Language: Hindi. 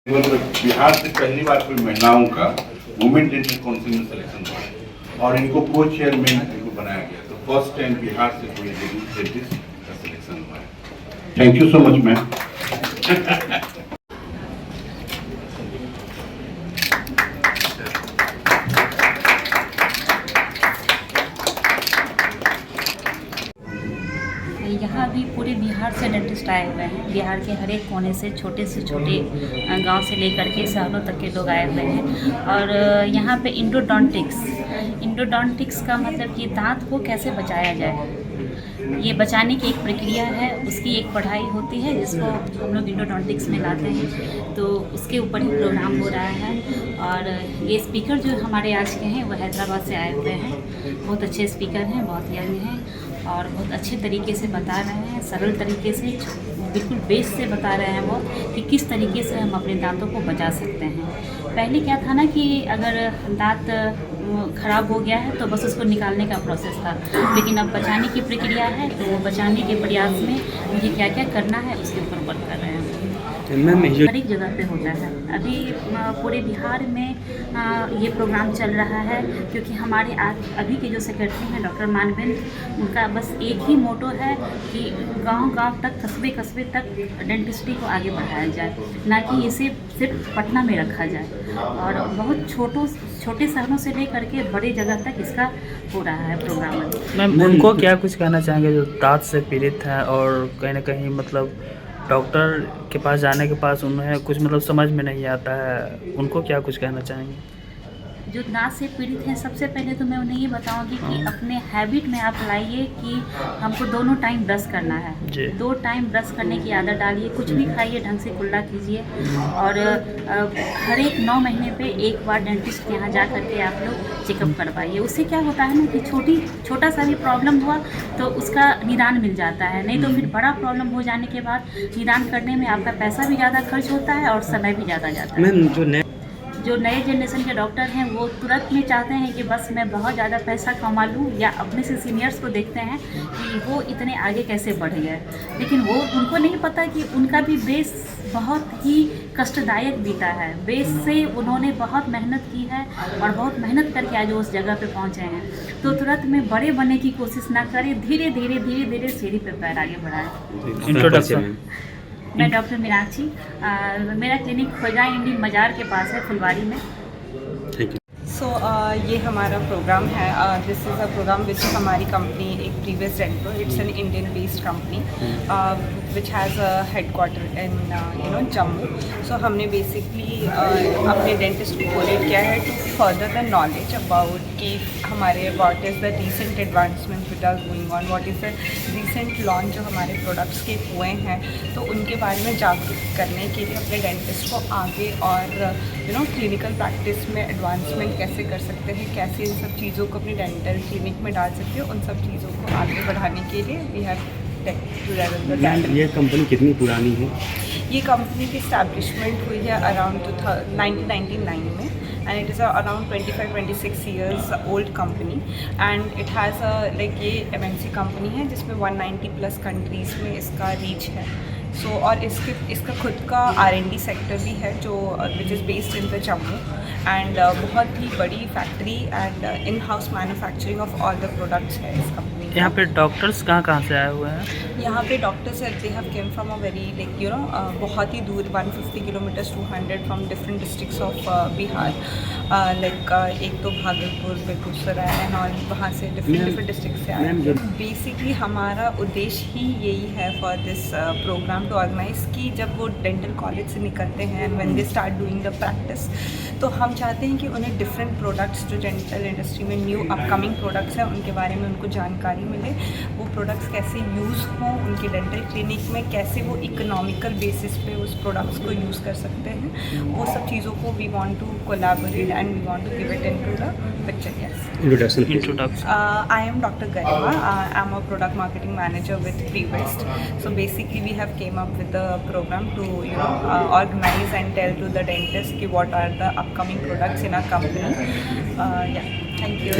बिहार से पहली बार कोई महिलाओं का वुमेन डेंटल काउंसिल में सिलेक्शन हुआ और इनको को चेयरमैन इनको बनाया गया। तो फर्स्ट टाइम बिहार से कोई लेडीज डेंटिस्ट का सिलेक्शन हुआ है। Thank you so much ma'am. यहाँ भी पूरे बिहार से डेंटिस्ट आए हुए हैं। बिहार के हर एक कोने से छोटे गांव से लेकर के शहरों तक के लोग आए हुए हैं। और यहाँ पे इंडोडोंटिक्स का मतलब कि दांत को कैसे बचाया जाए, ये बचाने की एक प्रक्रिया है, उसकी एक पढ़ाई होती है जिसको हम लोग इंडोडोंटिक्स में लाते हैं। तो उसके ऊपर ही प्रोग्राम हो रहा है। और ये स्पीकर जो हमारे आज के हैं वो हैदराबाद से आए हुए हैं। बहुत अच्छे स्पीकर हैं, बहुत यंग हैं और बहुत अच्छे तरीके से बता रहे हैं, सरल तरीके से, बिल्कुल बेस से बता रहे हैं वो कि किस तरीके से हम अपने दांतों को बचा सकते हैं। पहले क्या था ना कि अगर दांत ख़राब हो गया है तो बस उसको निकालने का प्रोसेस था, लेकिन अब बचाने की प्रक्रिया है। तो वो बचाने के प्रयास में मुझे क्या क्या करना है उसके ऊपर वर्क कर रहे हैं। हर एक जगह पे होता है। अभी पूरे बिहार में ये प्रोग्राम चल रहा है क्योंकि हमारे अभी के जो सेक्रेटरी हैं डॉक्टर मानवेंद्र, उनका बस एक ही मोटो है कि गांव-गांव तक, कस्बे तक डेंटिस्ट्री को आगे बढ़ाया जाए, ना कि इसे सिर्फ पटना में रखा जाए। और बहुत छोटे शहरों से लेकर के बड़े जगह तक इसका हो रहा है प्रोग्राम। मैम उनको क्या कुछ कहना चाहेंगे जो दांत से पीड़ित हैं और कहीं ना कहीं मतलब डॉक्टर के पास जाने के पास उन्हें कुछ मतलब समझ में नहीं आता है, उनको क्या कुछ कहना चाहेंगे? जो दांत से पीड़ित हैं, सबसे पहले तो मैं उन्हें ये बताऊंगी कि अपने हैबिट में आप लाइए कि हमको दोनों टाइम ब्रश करना है। 2 टाइम ब्रश करने की आदत डालिए। कुछ भी खाइए ढंग से कुल्ला कीजिए। और हर एक 9 महीने पे एक बार डेंटिस्ट के यहाँ जा करके आप लोग चेकअप करवाइए। उससे क्या होता है ना कि छोटा सा भी प्रॉब्लम हुआ तो उसका निदान मिल जाता है। नहीं तो फिर बड़ा प्रॉब्लम हो जाने के बाद निदान करने में आपका पैसा भी ज़्यादा खर्च होता है और समय भी ज़्यादा जाता है। जो नए जनरेशन के डॉक्टर हैं वो तुरंत में चाहते हैं कि बस मैं बहुत ज़्यादा पैसा कमा लूँ, या अपने से सीनियर्स को देखते हैं कि वो इतने आगे कैसे बढ़ गए, लेकिन वो उनको नहीं पता कि उनका भी बेस बहुत ही कष्टदायक बीता है। बेस से उन्होंने बहुत मेहनत की है और बहुत मेहनत करके आज वो उस जगह पे पहुँचे हैं। तो तुरंत में बड़े बनने की कोशिश ना करें, धीरे धीरे सीढ़ी पे पैर आगे बढ़ाएं। इंट्रोडक्शन। मैं डॉक्टर मीनाक्षी, मेरा क्लिनिक खोजा इंडी मजार के पास है, फुलवारी में। ये हमारा प्रोग्राम है। This is a program which हमारी कंपनी एक previous Dento, it's an Indian based company which has a headquarter in Jammu. So हमने बेसिकली अपने डेंटिस्ट को कोलेट किया है to further the knowledge about कि हमारे what is the recent advancement which are going on, what is the recent launch जो हमारे प्रोडक्ट्स के हुए हैं, तो उनके बारे में जागरूक करने के लिए अपने डेंटिस्ट को आगे और क्लिनिकल प्रैक्टिस में एडवांसमेंट कैसे कर सकते हैं, कैसे इन सब चीज़ों को अपनी डेंटल क्लिनिक में डाल सकते हैं, उन सब चीज़ों को आगे बढ़ाने के लिए वी हैव ये कंपनी कितनी पुरानी है? ये कंपनी की इस्टेब्लिशमेंट हुई है अराउंड 1999 में, and it is around 25-26 years old company. And it has ये MNC कंपनी है जिसमें 190+ कंट्रीज़ में इसका रीच है। और इसका खुद का R&D सेक्टर भी है जो which is based in the Jammu, and बहुत ही बड़ी factory and in house manufacturing of all the products है इस कंपनी। यहाँ पे डॉक्टर्स कहाँ से आए हुए हैं? यहाँ पे doctors they have came from a very बहुत ही दूर 150 kilometres 200 from different districts of Bihar. एक तो भागलपुर, बेगूसराय एंड ऑल, वहाँ से डिफरेंट डिस्ट्रिक्ट से आए। बेसिकली हमारा उद्देश्य ही यही है for this program to organise कि जब वो डेंटल कॉलेज से निकलते हैं and when they start doing the practice, तो हम चाहते हैं कि उन्हें डिफरेंट प्रोडक्ट्स जो डेंटल इंडस्ट्री में न्यू अपकमिंग प्रोडक्ट्स हैं उनके बारे में उनको जानकारी मिले, वो प्रोडक्ट्स कैसे यूज़ हों उनके डेंटल क्लिनिक में, कैसे वो इकोनॉमिकल बेसिस पे उस प्रोडक्ट्स को यूज़ कर सकते हैं। वो सब चीज़ों को we want to collaborate and we want to give it into the picture. Yes, introduction. I am Dr. Garima. I am a product marketing manager with Prevest. So basically we have came up with a program to organize and tell to the dentist what are the upcoming products in our company. Thank you.